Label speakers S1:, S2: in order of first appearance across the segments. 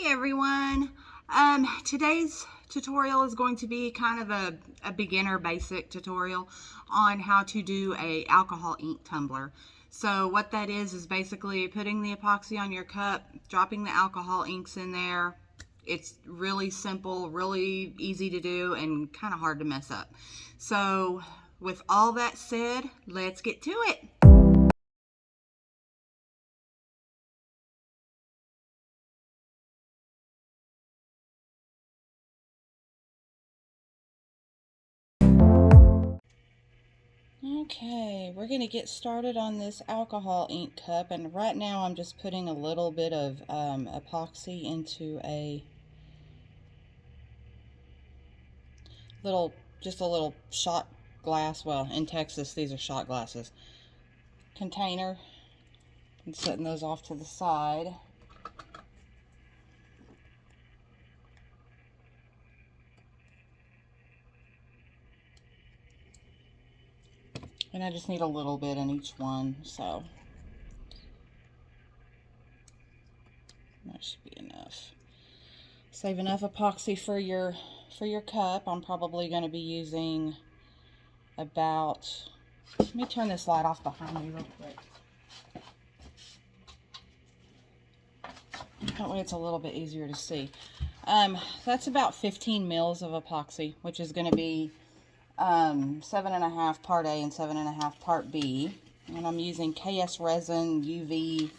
S1: Hey everyone, today's tutorial is going to be kind of a beginner basic tutorial on how to do a alcohol ink tumbler. So what that is basically putting the epoxy on your cup, dropping the alcohol inks in there. It's really simple, really easy to do, and kind of hard to mess up. So with all that said, let's get to it. Okay, we're going to get started on this alcohol ink cup, and right now I'm just putting a little bit of epoxy into a little shot glass. Well, in Texas these are shot glasses container, and setting those off to the side. And I just need a little bit in each one, so that should be enough. Save enough epoxy for your cup. I'm probably going to be using about, let me turn this light off behind me real quick. That way it's a little bit easier to see. That's about 15 mils of epoxy, which is going to be 7.5 part A and 7.5 part B. And I'm using KS resin UV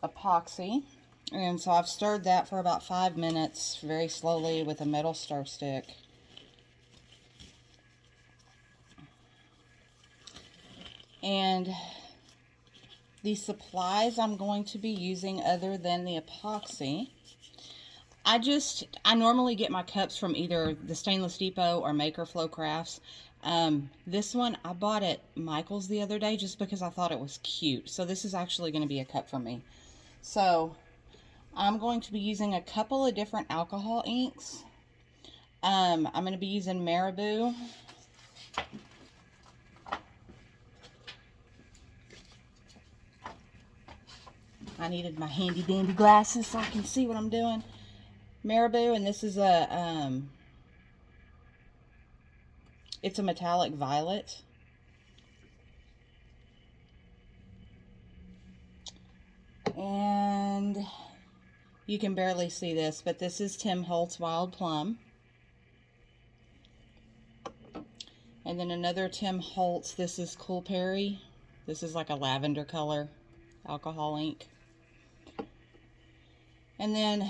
S1: epoxy. And so I've stirred that for about 5 minutes very slowly with a metal stir stick. And the supplies I'm going to be using other than the epoxy, I normally get my cups from either the Stainless Depot or Maker Flow Crafts. This one I bought at Michael's the other day just because I thought it was cute. So this is actually going to be a cup for me. So I'm going to be using a couple of different alcohol inks. I'm going to be using Marabou. I needed my handy dandy glasses so I can see what I'm doing. Marabou, and this is it's a metallic violet. And you can barely see this, but this is Tim Holtz Wild Plum. And then another Tim Holtz, this is Cool Perry. This is like a lavender color alcohol ink. And then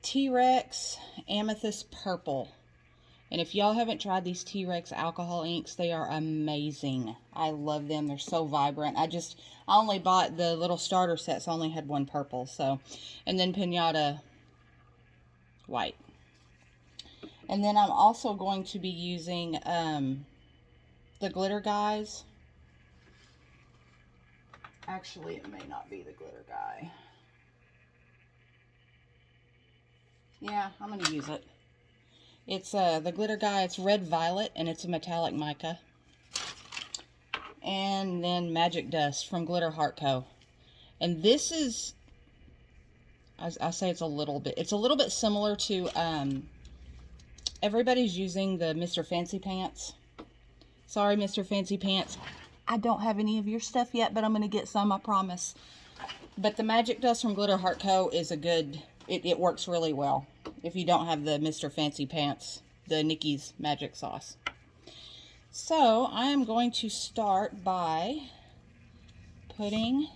S1: T-Rex Amethyst Purple. And if y'all haven't tried these T-Rex alcohol inks, they are amazing. I love them. They're so vibrant. I only bought the little starter sets. I only had one purple. So, and then Pinata White. And then I'm also going to be using the glitter guys. Actually, it may not be the glitter guy. Yeah, I'm going to use it. It's the glitter guy. It's red violet, and it's a metallic mica. And then Magic Dust from Glitter Heart Co. And this is, I say it's a little bit similar to, everybody's using the Mr. Fancy Pants. Sorry, Mr. Fancy Pants. I don't have any of your stuff yet, but I'm going to get some, I promise. But the Magic Dust from Glitter Heart Co. is a good, it works really well if you don't have the Mr. Fancy Pants, the Nikki's Magic Sauce. So I am going to start by putting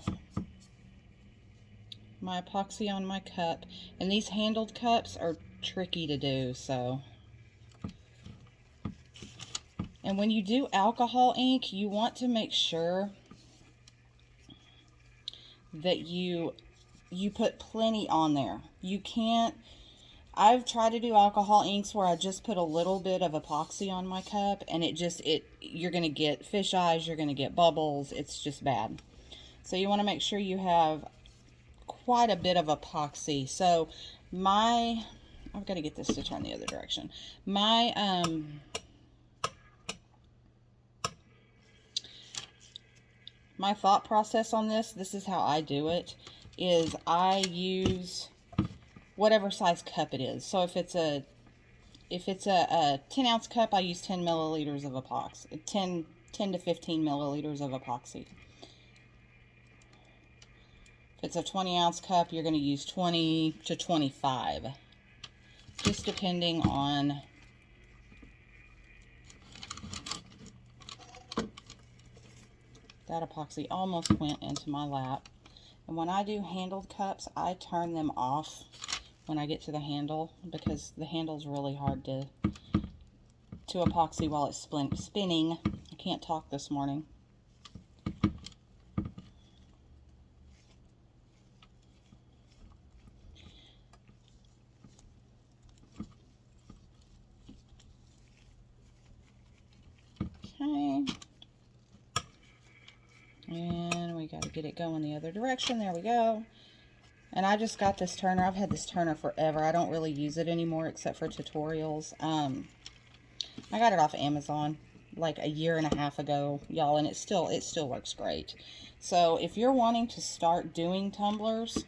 S1: my epoxy on my cup. And these handled cups are tricky to do, so. And when you do alcohol ink, you want to make sure that you put plenty on there. You can't, I've tried to do alcohol inks where I just put a little bit of epoxy on my cup, and you're going to get fish eyes, you're going to get bubbles, it's just bad. So you want to make sure you have quite a bit of epoxy. So I've got to get this to turn the other direction. My thought process on this is how I do it, is I use whatever size cup it is. So if it's a 10-ounce cup, I use 10 milliliters of epoxy, 10 to 15 milliliters of epoxy. If it's a 20-ounce cup, you're going to use 20 to 25, just depending on that. Epoxy almost went into my lap. And when I do handled cups, I turn them off when I get to the handle, because the handle's really hard to epoxy while it's spinning. I can't talk this morning. Okay. And we got to get it going the other direction. There we go. And I just got this turner. I've had this turner forever. I don't really use it anymore except for tutorials. I got it off Amazon like a year and a half ago, y'all, and it still works great. So if you're wanting to start doing tumblers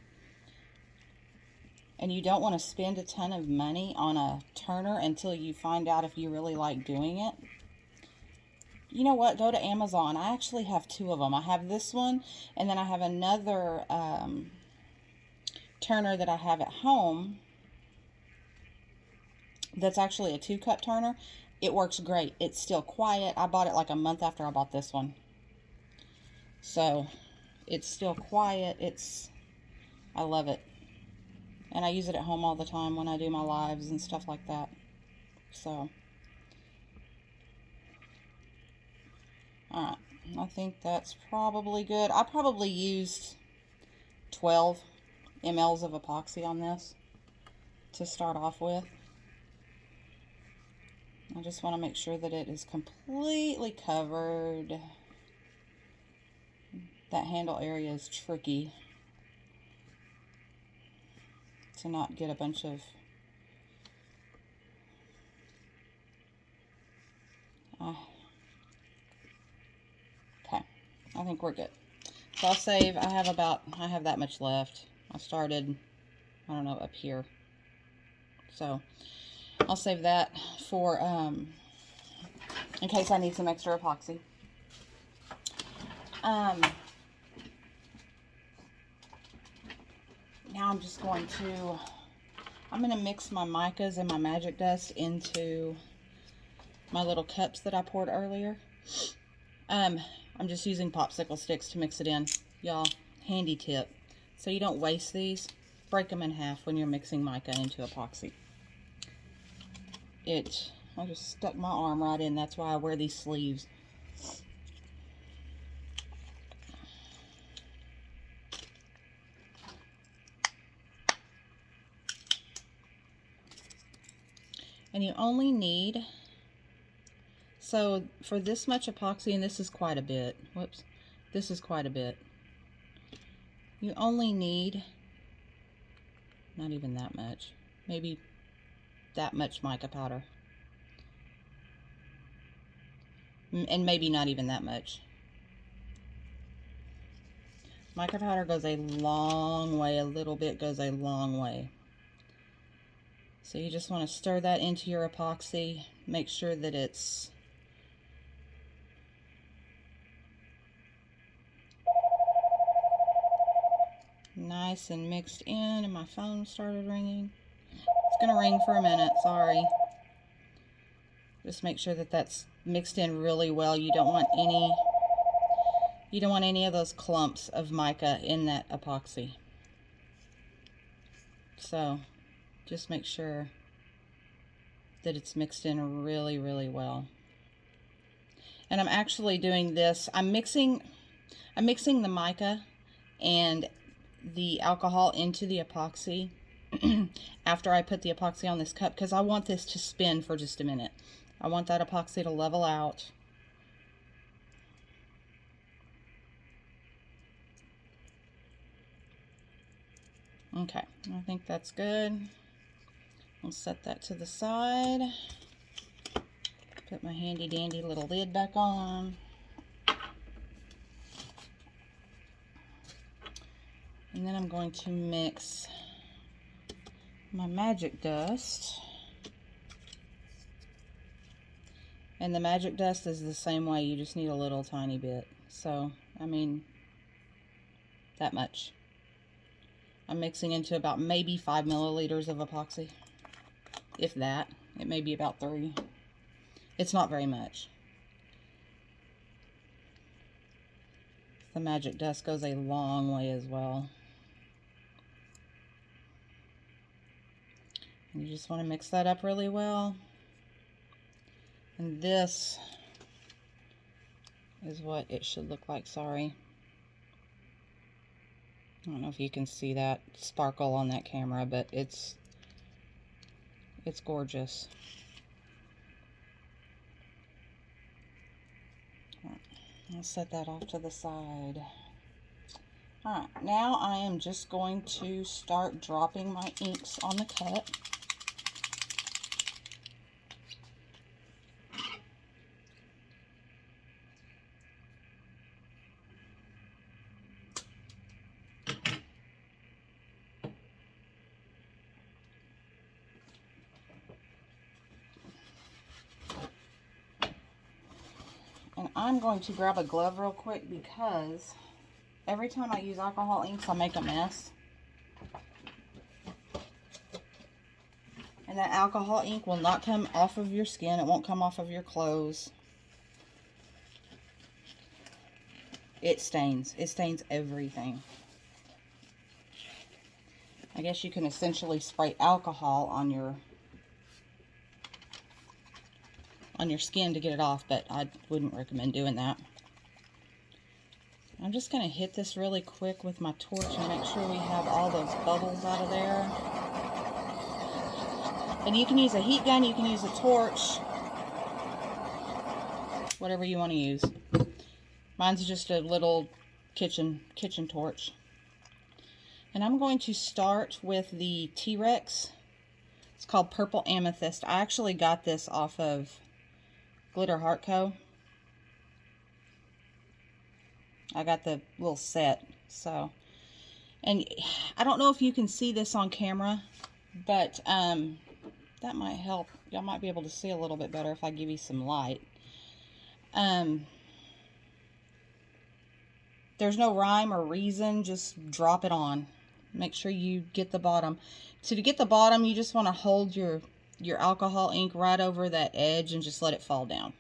S1: and you don't want to spend a ton of money on a turner until you find out if you really like doing it, you know what? Go to Amazon. I actually have two of them. I have this one, and then I have another turner that I have at home that's actually a 2-cup turner. It works great. It's still quiet. I bought it like a month after I bought this one. So it's still quiet. I love it. And I use it at home all the time when I do my lives and stuff like that. So, alright. I think that's probably good. I probably used 12 mLs of epoxy on this to start off with. I just want to make sure that it is completely covered. That handle area is tricky to not get a bunch of okay, I think we're good. So I'll save. I have that much left. I started, I don't know, up here. So I'll save that for in case I need some extra epoxy. Now I'm just going to mix my micas and my magic dust into my little cups that I poured earlier. I'm just using popsicle sticks to mix it in. Y'all, handy tip. So you don't waste these, break them in half when you're mixing mica into epoxy. I just stuck my arm right in. That's why I wear these sleeves. And you only need, so for this much epoxy, and this is quite a bit, whoops, this is quite a bit, you only need, not even that much, maybe that much mica powder, and maybe not even that much. Mica powder goes a long way. A little bit goes a long way. So you just want to stir that into your epoxy. Make sure that it's nice and mixed in. And my phone started ringing. It's going to ring for a minute, sorry. Just make sure that that's mixed in really well. You don't want any of those clumps of mica in that epoxy. So just make sure that it's mixed in really, really well. And I'm actually doing this, I'm mixing the mica and the alcohol into the epoxy after I put the epoxy on this cup, because I want this to spin for just a minute. I want that epoxy to level out. Okay, I think that's good. I'll set that to the side. Put my handy dandy little lid back on. And then I'm going to mix my magic dust. And the magic dust is the same way, you just need a little tiny bit. So, I mean, that much. I'm mixing into about maybe 5 milliliters of epoxy. If that. It may be about 3. It's not very much. The magic dust goes a long way as well. And you just want to mix that up really well. And this is what it should look like. Sorry. I don't know if you can see that sparkle on that camera, but it's gorgeous. I'll set that off to the side. Alright, now I am just going to start dropping my inks on the cup. And I'm going to grab a glove real quick because every time I use alcohol inks, I make a mess. And that alcohol ink will not come off of your skin. It won't come off of your clothes. It stains. It stains everything. I guess you can essentially spray alcohol on your skin to get it off, but I wouldn't recommend doing that. I'm just going to hit this really quick with my torch and make sure we have all those bubbles out of there. And you can use a heat gun, you can use a torch, whatever you want to use. Mine's just a little kitchen torch. And I'm going to start with the T-Rex. It's called Purple Amethyst. I actually got this off of Glitter Heart Co. I got the little set. So, and I don't know if you can see this on camera, but that might help. Y'all might be able to see a little bit better if I give you some light. There's no rhyme or reason, just drop it on. Make sure you get the bottom. So to get the bottom, you just want to hold your alcohol ink right over that edge and just let it fall down.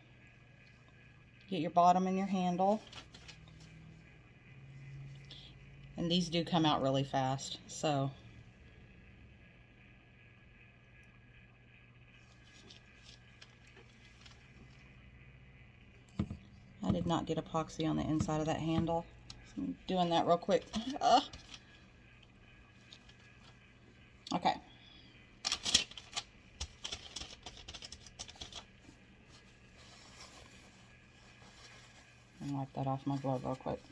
S1: Get your bottom in your handle. And these do come out really fast, so. I did not get epoxy on the inside of that handle. So I'm doing that real quick. Okay. And wipe that off my glove real quick.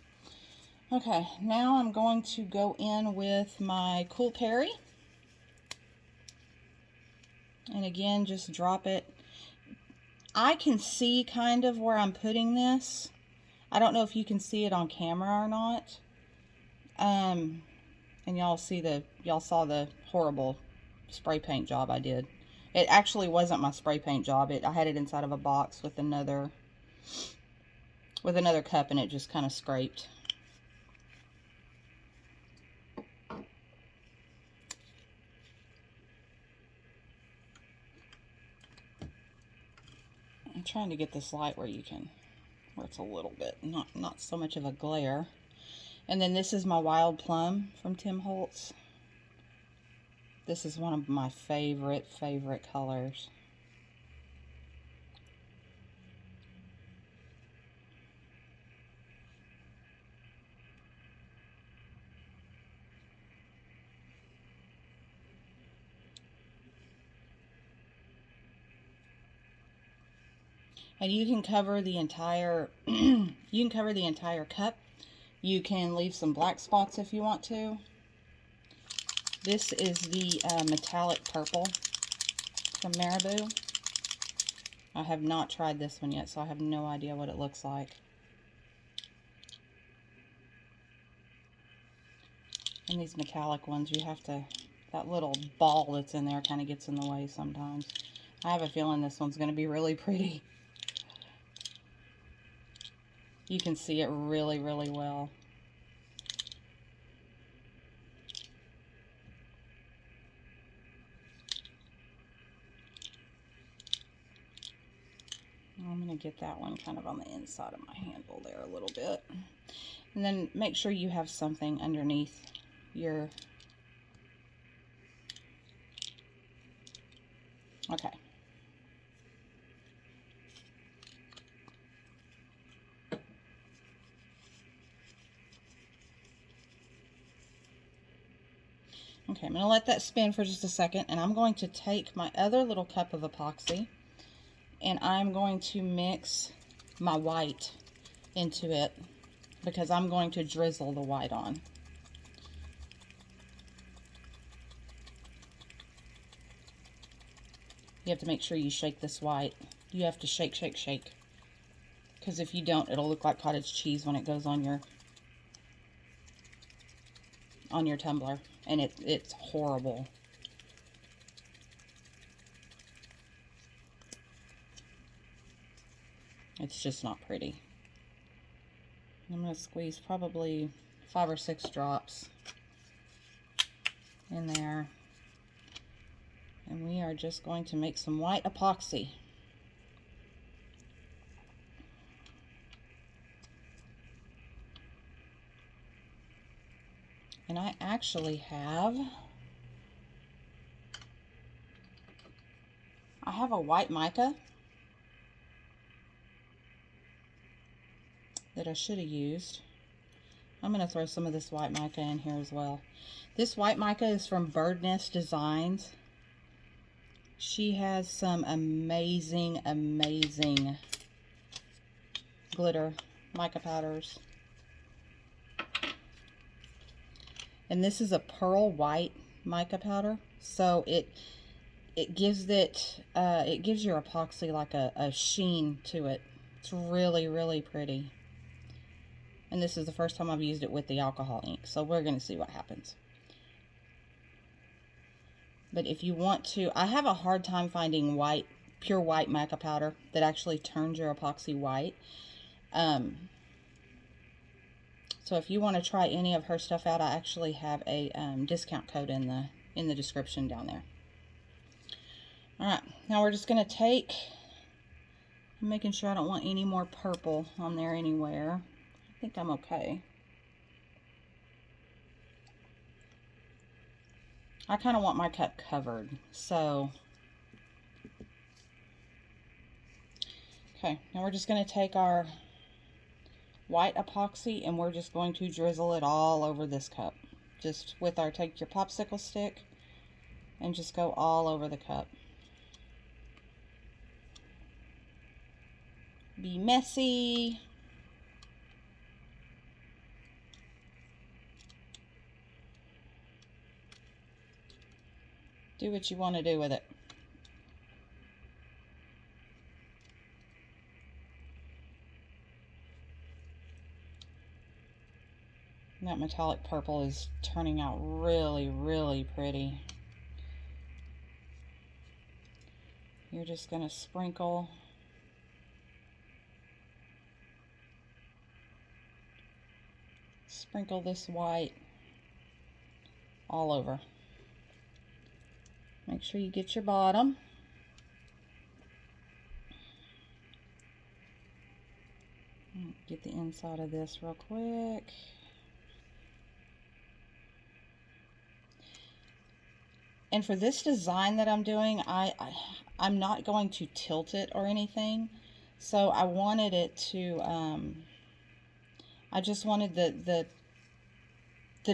S1: Okay, now I'm going to go in with my Cool Perry. And again, just drop it. I can see kind of where I'm putting this. I don't know if you can see it on camera or not. And y'all saw the horrible spray paint job I did. It actually wasn't my spray paint job. I had it inside of a box with another cup, and it just kind of scraped. I'm trying to get this light where it's a little bit, not so much of a glare. And then this is my Wild Plum from Tim Holtz. This is one of my favorite colors. And you can cover the entire cup. You can leave some black spots if you want to. This is the metallic purple from Marabou. I have not tried this one yet, so I have no idea what it looks like. And these metallic ones, you have to that little ball that's in there kind of gets in the way sometimes. I have a feeling this one's going to be really pretty. You can see it really, really well. I'm going to get that one kind of on the inside of my handle there a little bit. And then make sure you have something underneath your... Okay. Okay, I'm going to let that spin for just a second, and I'm going to take my other little cup of epoxy, and I'm going to mix my white into it, because I'm going to drizzle the white on. You have to make sure you shake this white. You have to shake, shake, shake. Because if you don't, it'll look like cottage cheese when it goes on your tumbler. And it's horrible. It's just not pretty. I'm going to squeeze probably 5 or 6 drops in there. And we are just going to make some white epoxy. And I actually have a white mica that I should have used. I'm going to throw some of this white mica in here as well. This white mica is from Bird Nest Designs. She has some amazing, amazing glitter mica powders. And this is a pearl white mica powder, so it gives it gives your epoxy like a sheen to it. It's really, really pretty. And this is the first time I've used it with the alcohol ink, so we're going to see what happens. But if you want to, I have a hard time finding pure white mica powder that actually turns your epoxy white. So if you want to try any of her stuff out, I actually have a discount code in the description down there. Alright, now we're just going to take, I'm making sure I don't want any more purple on there anywhere. I think I'm okay. I kind of want my cup covered, so. Okay, now we're just going to take our white epoxy and we're just going to drizzle it all over this cup. Just with take your popsicle stick and just go all over the cup. Be messy. Do what you want to do with it. And that metallic purple is turning out really, really pretty. You're just going to sprinkle this white all over. Make sure you get your bottom. Get the inside of this real quick. And for this design that I'm doing, I'm not going to tilt it or anything. So I wanted it to, I just wanted the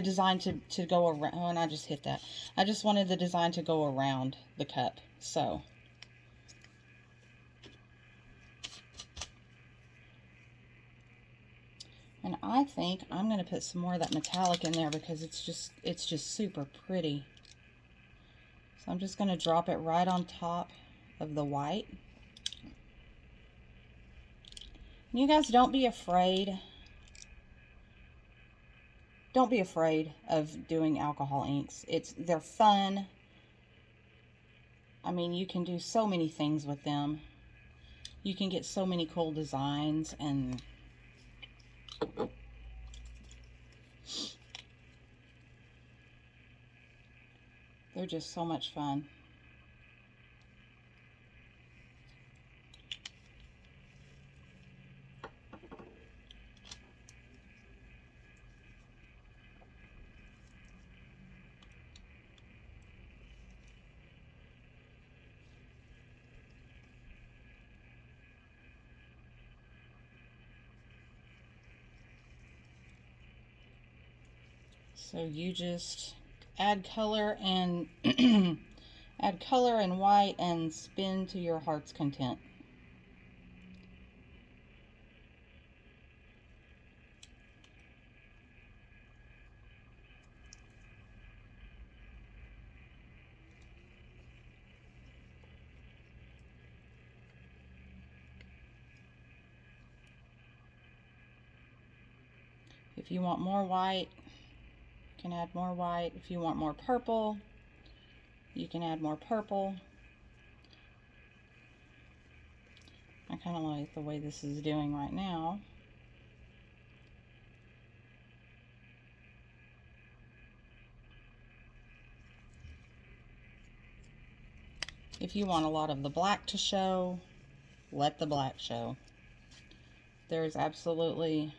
S1: design to go around. Oh, and I just hit that. I just wanted the design to go around the cup. So. And I think I'm going to put some more of that metallic in there because it's just super pretty. So I'm just going to drop it right on top of the white. You guys, don't be afraid don't be afraid of doing alcohol inks. They're fun. I mean, you can do so many things with them. You can get so many cool designs, and they're just so much fun. So you just add color and add color and white and spin to your heart's content. If you want more white, you can add more white. If you want more purple, you can add more purple. I kind of like the way this is doing right now. If you want a lot of the black to show, let the black show. There's absolutely,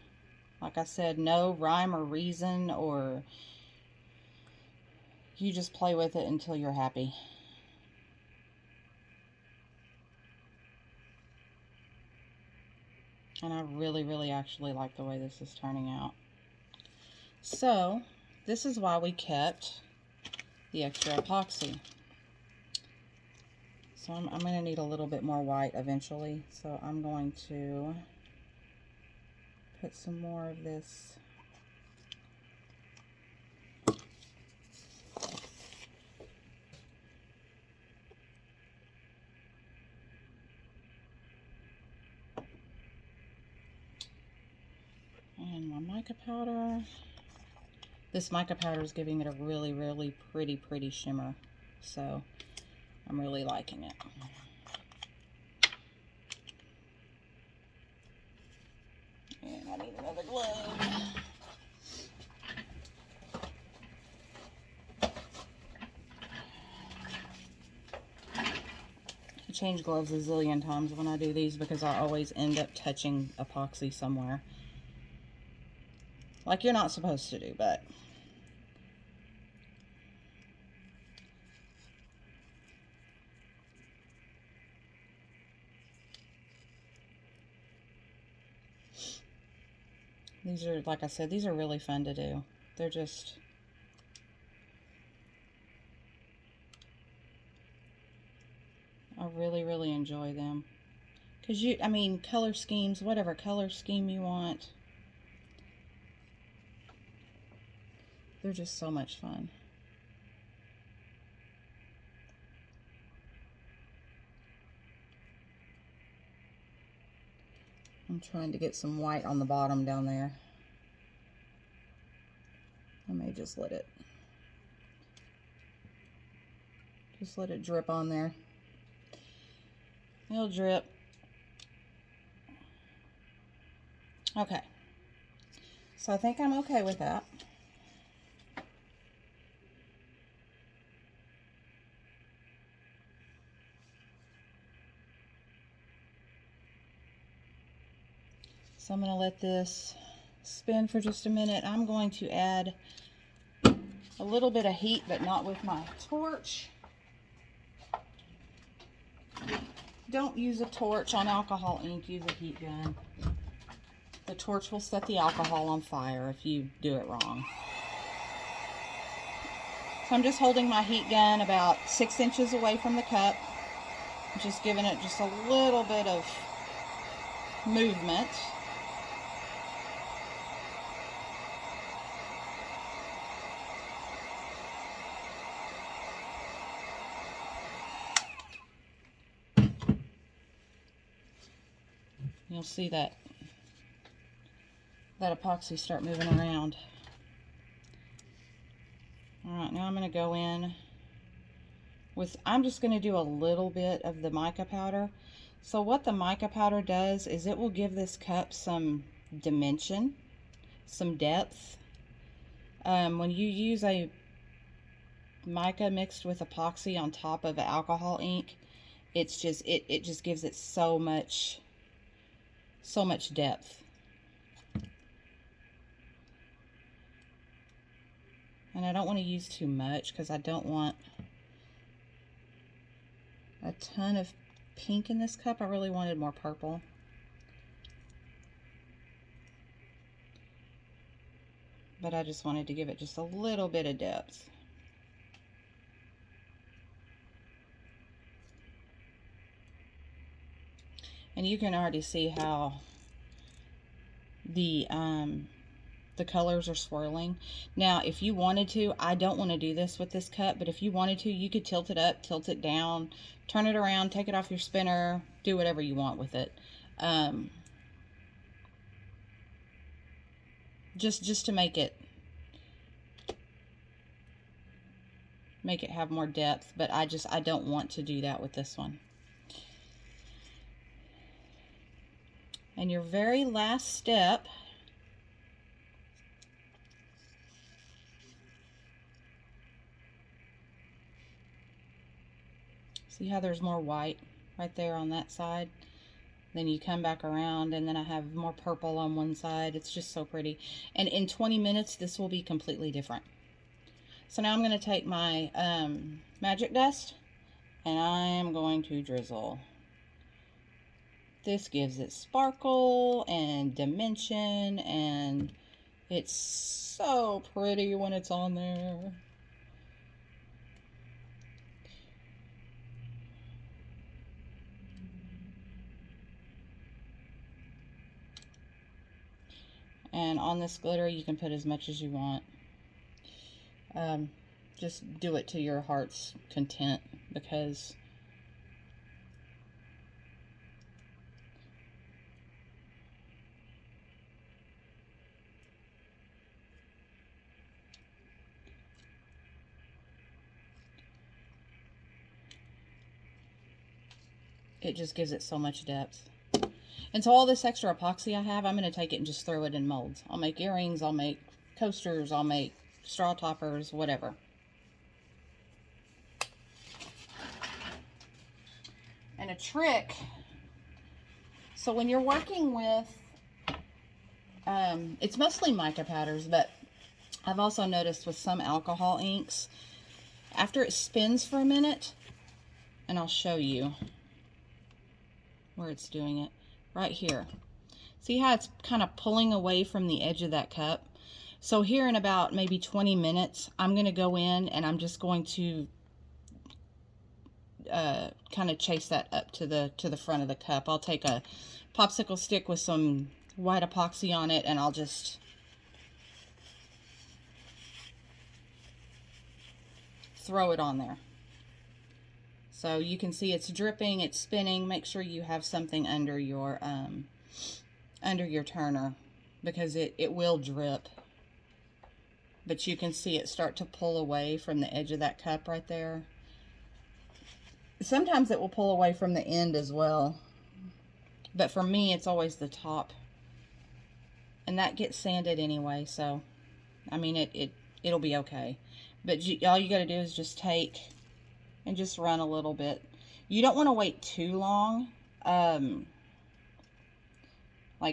S1: like I said, no rhyme or reason, or you just play with it until you're happy. And I really actually like the way this is turning out. So this is why we kept the extra epoxy. So I'm going to need a little bit more white eventually. So I'm going to put some more of this. And my mica powder. This mica powder is giving it a really pretty shimmer. So I'm really liking it. And I need another glove. I change gloves a zillion times when I do these because I always end up touching epoxy somewhere. Like you're not supposed to do, but these are, like I said, these are really fun to do. They're just, I really enjoy them. Because I mean, color schemes, whatever color scheme you want, they're just so much fun. I'm trying to get some white on the bottom down there. I may just let it drip on there. It'll drip. Okay. So I think I'm okay with that. So I'm going to let this spin for just a minute. I'm going to add a little bit of heat, but not with my torch. Don't use a torch on alcohol ink, use a heat gun. The torch will set the alcohol on fire if you do it wrong. So I'm just holding my heat gun about 6 inches away from the cup. Just giving it just a little bit of movement. You'll see that epoxy start moving around. now I'm going to go in with, I'm just going to do a little bit of the mica powder. So what the mica powder does is it will give this cup some dimension, some depth. When you use a mica mixed with epoxy on top of an alcohol ink, it's just, it just gives it so much depth. And I don't want to use too much because I don't want a ton of pink in this cup. I really wanted more purple. But I just wanted to give it just a little bit of depth. And you can already see how the colors are swirling. Now, if you wanted to, I don't want to do this with this cup, but if you wanted to, you could tilt it up, tilt it down, turn it around, take it off your spinner, do whatever you want with it. Just to make it have more depth, but I don't want to do that with this one. And your very last step, see how there's more white right there on that side? Then you come back around and then I have more purple on one side. It's just so pretty. And in 20 minutes, this will be completely different. So now I'm going to take my magic dust and I'm going to drizzle. This gives it sparkle and dimension, and it's so pretty when it's on there. And on this glitter, you can put as much as you want. Just do it to your heart's content, because it just gives it so much depth. And so all this extra epoxy I have, I'm going to take it and just throw it in molds. I'll make earrings, I'll make coasters, I'll make straw toppers, whatever. And a trick, so when you're working with, it's mostly mica powders, but I've also noticed with some alcohol inks, after it spins for a minute, and I'll show you where it's doing it, right here. See how it's kind of pulling away from the edge of that cup? So here in about maybe 20 minutes, I'm going to go in and I'm just going to kind of chase that up to the front of the cup. I'll take a popsicle stick with some white epoxy on it and I'll just throw it on there. So you can see it's dripping, it's spinning. Make sure you have something under your turner, because it will drip. But you can see it start to pull away from the edge of that cup right there. Sometimes it will pull away from the end as well. But for me, it's always the top. And that gets sanded anyway, so I mean it'll be okay. But all you got to do is just take and just run a little bit. You don't want to wait too long. Like,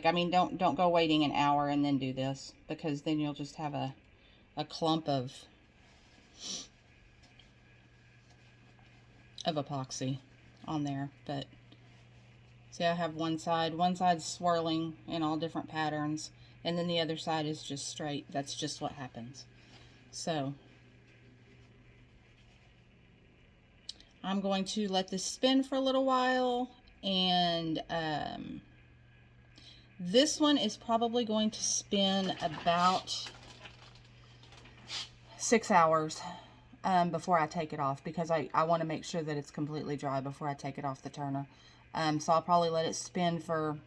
S1: I mean, don't go waiting an hour and then do this, because then you'll just have a clump of epoxy on there. But see, I have one side's swirling in all different patterns, and then the other side is just straight. That's just what happens. So I'm going to let this spin for a little while, and this one is probably going to spin about 6 hours before I take it off, because I want to make sure that it's completely dry before I take it off the turner. So I'll probably let it spin for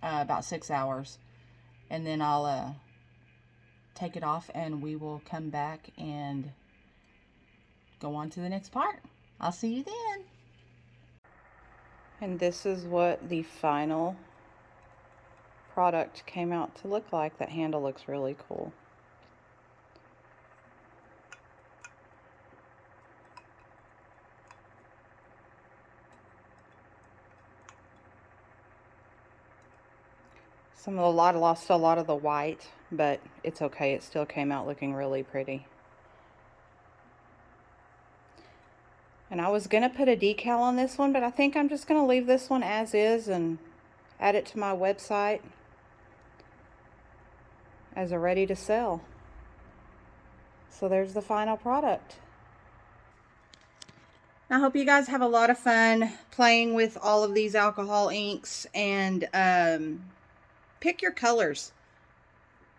S1: about 6 hours, and then I'll take it off and we will come back and go on to the next part. I'll see you then. And this is what the final product came out to look like. That handle looks really cool. Lost a lot of the white, but it's okay. It still came out looking really pretty. And I was gonna put a decal on this one, but I think I'm just gonna leave this one as is and add it to my website as a ready to sell. So there's the final product. I hope you guys have a lot of fun playing with all of these alcohol inks, and pick your colors.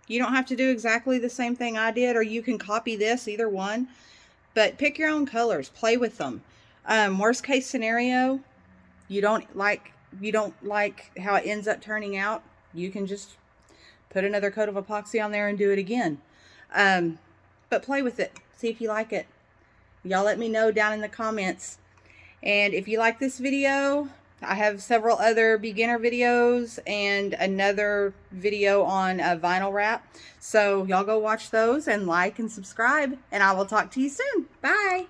S1: You don't have to do exactly the same thing I did, or you can copy this, either one, but pick your own colors, play with them. Worst case scenario, you don't like how it ends up turning out, you can just put another coat of epoxy on there and do it again. But play with it, see if you like it. Y'all let me know down in the comments. And if you like this video, I have several other beginner videos and another video on vinyl wrap. So y'all go watch those and like and subscribe, and I will talk to you soon. Bye.